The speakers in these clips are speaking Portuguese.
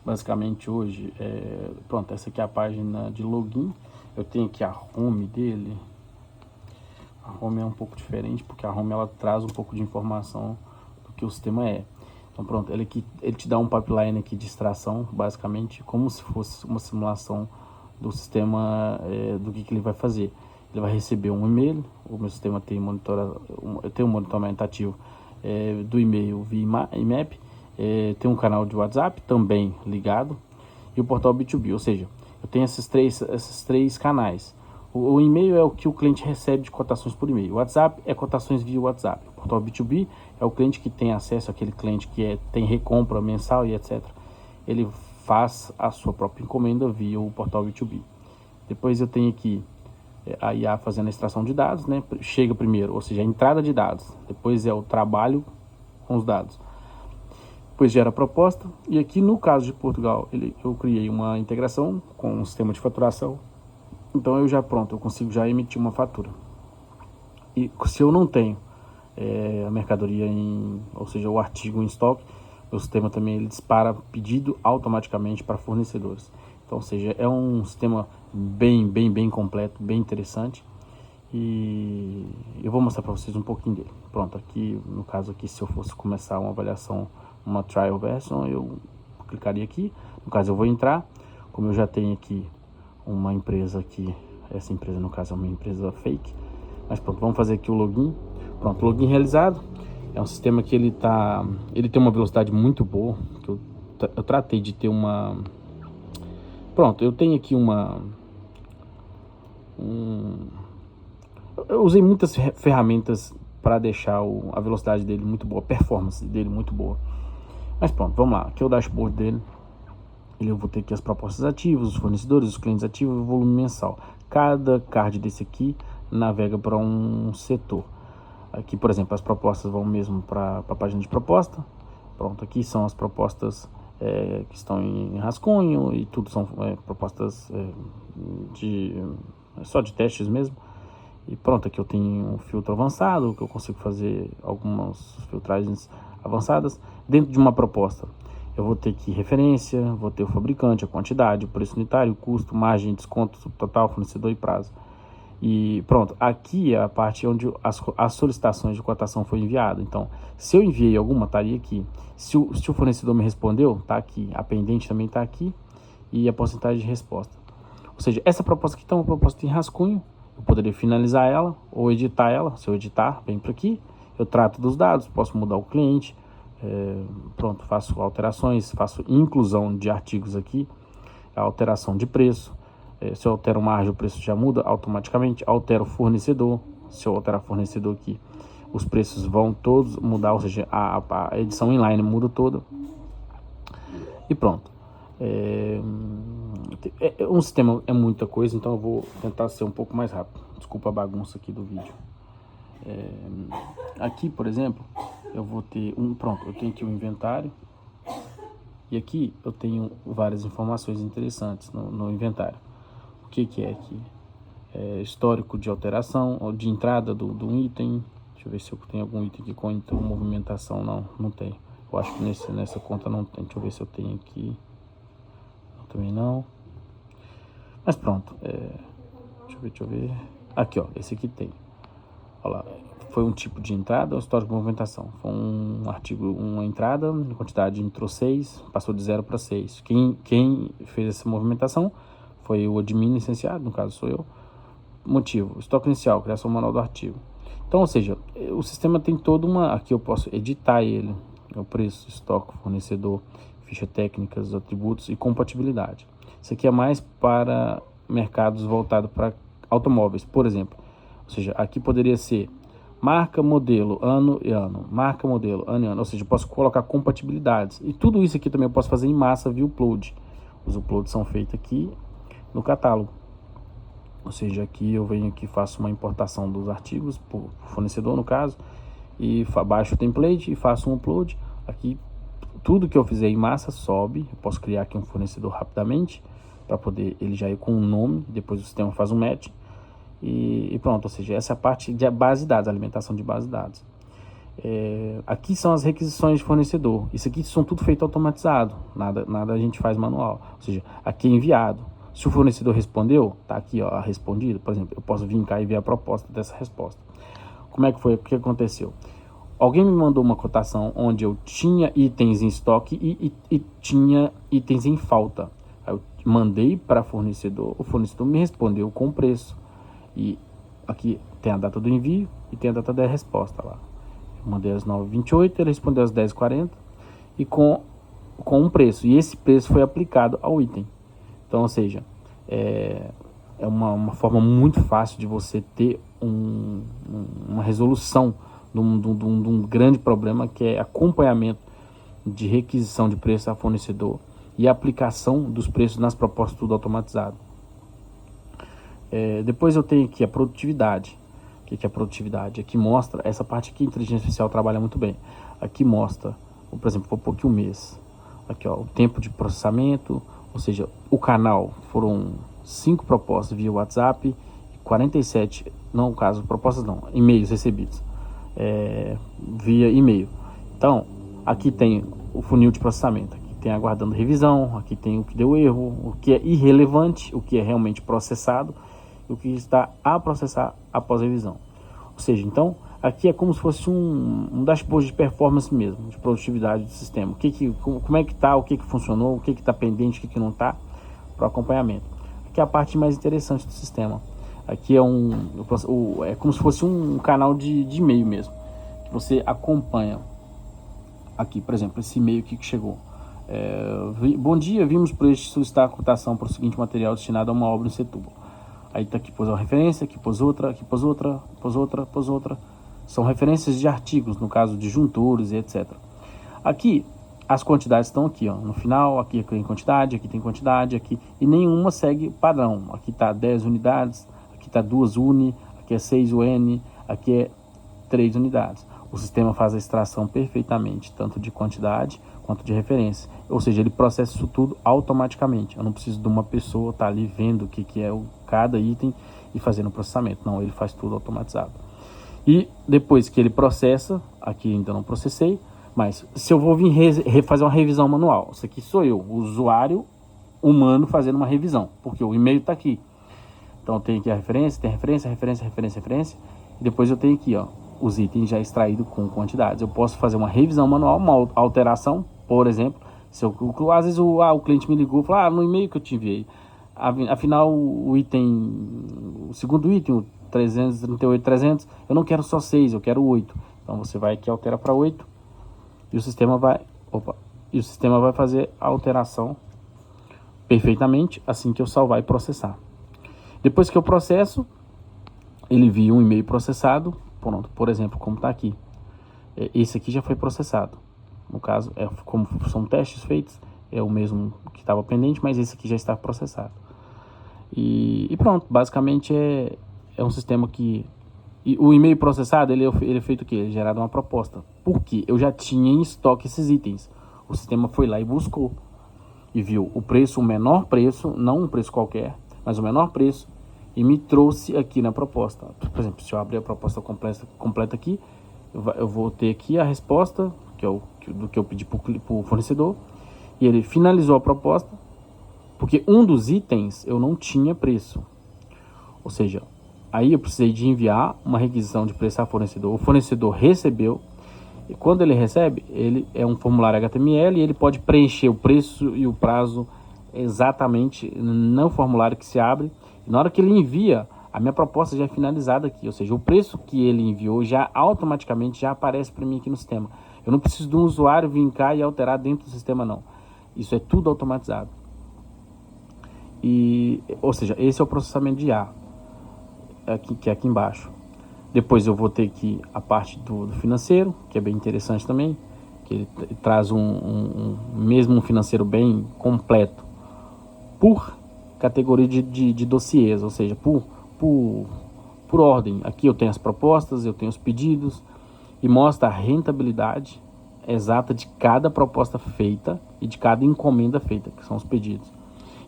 Basicamente hoje, pronto, essa aqui é a página de login. Eu tenho aqui a home dele. A home é um pouco diferente, porque a home ela traz um pouco de informação do que o sistema é. Então pronto, ele te dá um pipeline aqui de extração, basicamente, como se fosse uma simulação do sistema, do que ele vai fazer. Ele vai receber um e-mail, o meu sistema tem eu tenho um monitoramento ativo do e-mail via IMAP, tem um canal de WhatsApp também ligado, e o portal B2B, ou seja, eu tenho esses três canais. O e-mail é o que o cliente recebe de cotações por e-mail. O WhatsApp é cotações via WhatsApp. O portal B2B é o cliente que tem acesso àquele cliente que tem recompra mensal e etc. Ele faz a sua própria encomenda via o portal B2B. Depois eu tenho aqui a IA fazendo a extração de dados, né? Chega primeiro, ou seja, a entrada de dados. Depois é o trabalho com os dados. Depois gera a proposta. E aqui no caso de Portugal, eu criei uma integração com um sistema de faturação. Então eu consigo já emitir uma fatura. E se eu não tenho a mercadoria ou seja, o artigo em estoque, o sistema também ele dispara pedido automaticamente para fornecedores. Então, ou seja, é um sistema bem completo, bem interessante. E eu vou mostrar para vocês um pouquinho dele. Pronto, aqui no caso aqui, se eu fosse começar uma avaliação, uma trial version, eu clicaria aqui. No caso eu vou entrar, como eu já tenho aqui uma empresa aqui, essa empresa no caso é uma empresa fake, mas pronto, vamos fazer aqui o login. Pronto, login realizado. É um sistema que ele tem uma velocidade muito boa, que eu tratei de ter uma... Pronto, eu tenho aqui eu usei muitas ferramentas para deixar a velocidade dele muito boa, a performance dele muito boa. Mas pronto, vamos lá, aqui é o dashboard dele. Eu vou ter aqui as propostas ativas, os fornecedores, os clientes ativos e o volume mensal. Cada card desse aqui navega para um setor. Aqui, por exemplo, as propostas vão mesmo para a página de proposta. Pronto, aqui são as propostas que estão em rascunho e tudo são propostas só de testes mesmo. E pronto, aqui eu tenho um filtro avançado, que eu consigo fazer algumas filtragens avançadas. Dentro de uma proposta, eu vou ter aqui referência, vou ter o fabricante, a quantidade, o preço unitário, o custo, margem, desconto, total, fornecedor e prazo. E pronto, aqui é a parte onde as solicitações de cotação foi enviada. Então, se eu enviei alguma, estaria aqui. Se o fornecedor me respondeu, tá aqui. A pendente também está aqui. E a porcentagem de resposta. Ou seja, essa proposta aqui está uma proposta em rascunho. Eu poderia finalizar ela ou editar ela. Se eu editar, vem para aqui. Eu trato dos dados, posso mudar o cliente. Pronto, faço alterações, faço inclusão de artigos aqui. A alteração de preço. Se eu altero margem, o preço já muda automaticamente. Altero fornecedor. Se eu alterar fornecedor aqui, os preços vão todos mudar, ou seja, a edição inline muda toda. E pronto. Um sistema é muita coisa, então eu vou tentar ser um pouco mais rápido. Desculpa a bagunça aqui do vídeo. Aqui, por exemplo, eu vou ter pronto, eu tenho aqui o inventário. E aqui eu tenho várias informações interessantes no inventário. O que é aqui? Histórico de alteração, ou de entrada do item. Deixa eu ver se eu tenho algum item aqui com então, movimentação. Não tem. Eu acho que nessa conta não tem. Deixa eu ver se eu tenho aqui. Também não. Mas pronto. Deixa eu ver. Aqui, ó. Esse aqui tem. Olha lá. Foi um tipo de entrada ou histórico de movimentação. Foi um artigo, uma entrada, a quantidade entrou 6, passou de 0 para 6. Quem fez essa movimentação foi o admin licenciado, no caso sou eu. Motivo, estoque inicial, criação manual do artigo. Então, ou seja, o sistema tem toda aqui eu posso editar ele, o preço, estoque, fornecedor, ficha técnica, os atributos e compatibilidade. Isso aqui é mais para mercados voltados para automóveis, por exemplo. Ou seja, aqui poderia ser marca, modelo, ano e ano. Marca, modelo, ano e ano. Ou seja, eu posso colocar compatibilidades. E tudo isso aqui também eu posso fazer em massa via upload. Os uploads são feitos aqui no catálogo. Ou seja, aqui eu venho aqui, faço uma importação dos artigos por fornecedor no caso, e baixo o template e faço um upload. Aqui tudo que eu fizer em massa sobe. Eu posso criar aqui um fornecedor rapidamente para poder ele já ir com um nome, depois o sistema faz um match e pronto. Ou seja, essa é a parte de base de dados, alimentação de base de dados. Aqui são as requisições de fornecedor. Isso aqui são tudo feito automatizado, nada a gente faz manual. Ou seja, aqui é enviado. Se o fornecedor respondeu, tá aqui ó, respondido. Por exemplo, eu posso vir cá e ver a proposta dessa resposta. Como é que foi? O que aconteceu? Alguém me mandou uma cotação onde eu tinha itens em estoque e tinha itens em falta. Aí eu mandei para fornecedor, o fornecedor me respondeu com o preço. E aqui tem a data do envio e tem a data da resposta lá. Eu mandei às 9h28, ele respondeu às 10h40 e com um preço. E esse preço foi aplicado ao item. Então, ou seja, é uma forma muito fácil de você ter uma resolução de um grande problema, que é acompanhamento de requisição de preço a fornecedor e aplicação dos preços nas propostas, tudo automatizado. Depois eu tenho aqui a produtividade. O que é a produtividade? Aqui mostra, essa parte aqui a inteligência artificial trabalha muito bem. Aqui mostra, por exemplo, vou pôr aqui um mês. Aqui ó, o tempo de processamento, ou seja, o canal foram 5 propostas via WhatsApp, 47, não, no caso, propostas não, e-mails recebidos via e-mail. Então, aqui tem o funil de processamento, aqui tem aguardando revisão, aqui tem o que deu erro, o que é irrelevante, o que é realmente processado, o que está a processar após a revisão. Ou seja, então, aqui é como se fosse um dashboard de performance mesmo, de produtividade do sistema. Como é que está, o que funcionou, o que está pendente, o que não está, para o acompanhamento. Aqui é a parte mais interessante do sistema. Aqui é é como se fosse um canal de e-mail mesmo, que você acompanha. Aqui, por exemplo, esse e-mail aqui que chegou. Bom dia, vimos por este solicitar a cotação para o seguinte material destinado a uma obra em Setúbal. Aí tá aqui, pôs uma referência, aqui pôs outra, aqui pôs outra, pôs outra, pôs outra. São referências de artigos, no caso de juntores e etc. Aqui, as quantidades estão aqui, ó, no final, aqui tem quantidade, aqui, e nenhuma segue padrão. Aqui tá 10 unidades, aqui tá 2 uni, aqui é 6 UN, aqui é 3 unidades. O sistema faz a extração perfeitamente, tanto de quantidade quanto de referência. Ou seja, ele processa isso tudo automaticamente. Eu não preciso de uma pessoa estar ali vendo o que é cada item e fazendo o processamento. Não, ele faz tudo automatizado. E depois que ele processa, aqui ainda não processei, mas se eu vou vir fazer uma revisão manual, isso aqui sou eu, o usuário humano fazendo uma revisão, porque o e-mail está aqui. Então eu tenho aqui a referência, tem referência, e depois eu tenho aqui, ó, os itens já extraídos com quantidades. Eu posso fazer uma revisão manual, uma alteração, por exemplo, se eu, às vezes o cliente me ligou e falou, no e-mail que eu te enviei, afinal o segundo item, o 338.300, eu não quero só 6, eu quero 8. Então você vai aqui, altera para 8, e o sistema vai fazer a alteração perfeitamente assim que eu salvar e processar. Depois que eu processo, ele envia um e-mail processado, pronto, por exemplo, como está aqui. Esse aqui já foi processado. No caso, como são testes feitos, é o mesmo que estava pendente, mas esse aqui já está processado. E pronto, basicamente é um sistema que... E o e-mail processado, ele é feito o quê? Ele é gerado uma proposta. Por quê? Eu já tinha em estoque esses itens. O sistema foi lá e buscou. E viu o preço, o menor preço, não um preço qualquer, mas o menor preço, e me trouxe aqui na proposta. Por exemplo, se eu abrir a proposta completa aqui, eu vou ter aqui a resposta, que é do que eu pedi para o fornecedor, e ele finalizou a proposta, porque um dos itens eu não tinha preço. Ou seja, aí eu precisei de enviar uma requisição de preço ao fornecedor. O fornecedor recebeu, e quando ele recebe, ele é um formulário HTML e ele pode preencher o preço e o prazo exatamente no formulário que se abre. E na hora que ele envia, a minha proposta já é finalizada aqui. Ou seja, o preço que ele enviou já automaticamente já aparece para mim aqui no sistema. Eu não preciso de um usuário vir cá e alterar dentro do sistema, não. Isso é tudo automatizado. Ou seja, esse é o processamento de IA, que é aqui embaixo. Depois eu vou ter aqui a parte do financeiro, que é bem interessante também, que ele traz mesmo um financeiro bem completo por categoria de dossiês, ou seja, por ordem. Aqui eu tenho as propostas, eu tenho os pedidos, e mostra a rentabilidade exata de cada proposta feita e de cada encomenda feita, que são os pedidos.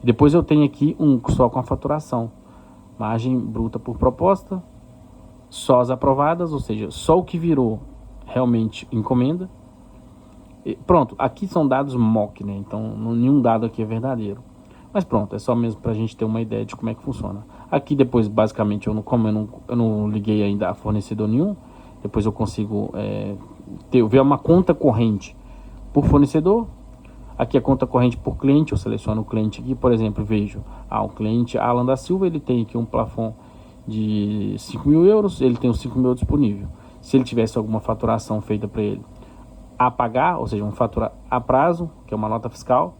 E depois eu tenho aqui só com a faturação, margem bruta por proposta, só as aprovadas, ou seja, só o que virou realmente encomenda. E pronto, aqui são dados mock, né? Então nenhum dado aqui é verdadeiro. Mas pronto, é só mesmo para a gente ter uma ideia de como é que funciona. Aqui depois, basicamente, como eu não liguei ainda a fornecedor nenhum, depois eu consigo ver uma conta corrente por fornecedor. Aqui a conta corrente por cliente, eu seleciono o cliente aqui, por exemplo, vejo, o cliente Alan da Silva, ele tem aqui um plafond de 5.000 euros, ele tem os 5.000 disponível. Se ele tivesse alguma faturação feita para ele a pagar, ou seja, um fatura a prazo, que é uma nota fiscal,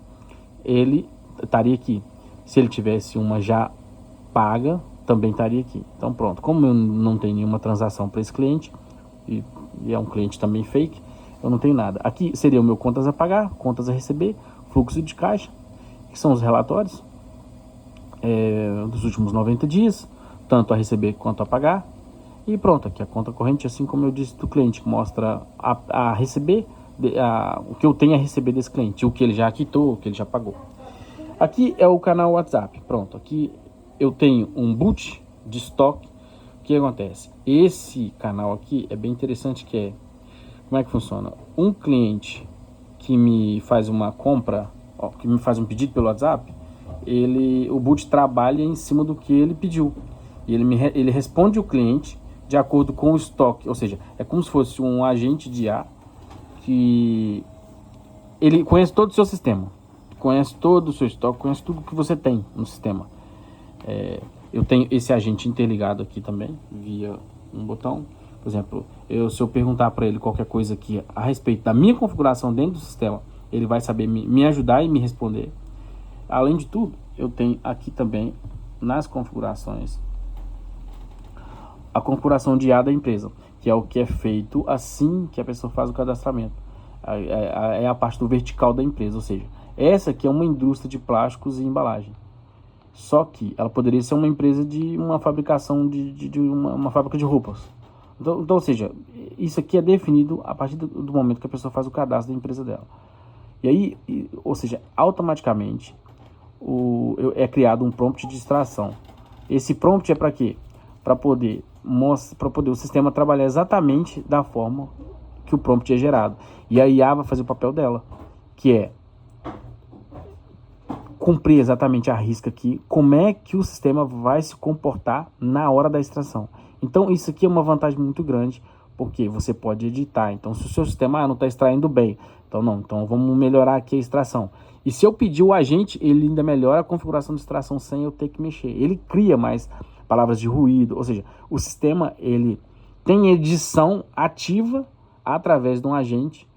ele estaria aqui. Se ele tivesse uma já paga, também estaria aqui. Então pronto, como eu não tenho nenhuma transação para esse cliente, e é um cliente também fake, eu não tenho nada. Aqui seria o meu contas a pagar, contas a receber, fluxo de caixa, que são os relatórios dos últimos 90 dias, tanto a receber quanto a pagar. E pronto, aqui a conta corrente, assim como eu disse do cliente, que mostra a receber, o que eu tenho a receber desse cliente, o que ele já quitou, o que ele já pagou. Aqui é o canal WhatsApp. Pronto, aqui eu tenho um boot de estoque. O que acontece? Esse canal aqui é bem interessante, como é que funciona? Um cliente que me faz uma compra, que me faz um pedido pelo WhatsApp, o boot trabalha em cima do que ele pediu. E ele responde o cliente de acordo com o estoque, ou seja, é como se fosse um agente de IA que ele conhece todo o seu sistema, conhece todo o seu estoque, conhece tudo que você tem no sistema. Eu tenho esse agente interligado aqui também, via um botão. Por exemplo, se eu perguntar para ele qualquer coisa aqui a respeito da minha configuração dentro do sistema, ele vai saber me ajudar e me responder. Além de tudo, eu tenho aqui também, nas configurações, a configuração de IA da empresa, que é o que é feito assim que a pessoa faz o cadastramento. É a parte do vertical da empresa, ou seja, essa aqui é uma indústria de plásticos e embalagem. Só que ela poderia ser uma empresa de uma fabricação de uma fábrica de roupas. Então, ou seja, isso aqui é definido a partir do momento que a pessoa faz o cadastro da empresa dela. E aí, ou seja, automaticamente é criado um prompt de extração. Esse prompt é para quê? Para poder o sistema trabalhar exatamente da forma que o prompt é gerado. E a IA vai fazer o papel dela, que é cumprir exatamente a risca aqui, como é que o sistema vai se comportar na hora da extração. Então isso aqui é uma vantagem muito grande, porque você pode editar. Então se o seu sistema não está extraindo bem, então vamos melhorar aqui a extração. E se eu pedir o agente, ele ainda melhora a configuração de extração sem eu ter que mexer. Ele cria mais palavras de ruído, ou seja, o sistema ele tem edição ativa através de um agente,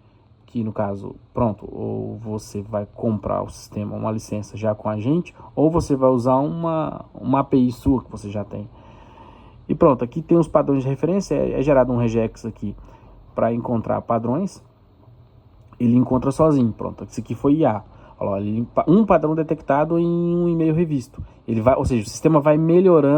que no caso, pronto, ou você vai comprar o sistema, uma licença já com a gente, ou você vai usar uma API sua que você já tem. E pronto, aqui tem os padrões de referência, é gerado um regex aqui para encontrar padrões, ele encontra sozinho, pronto, isso aqui foi IA. Olha lá, um padrão detectado em um e-mail revisto. Ou seja, o sistema vai melhorando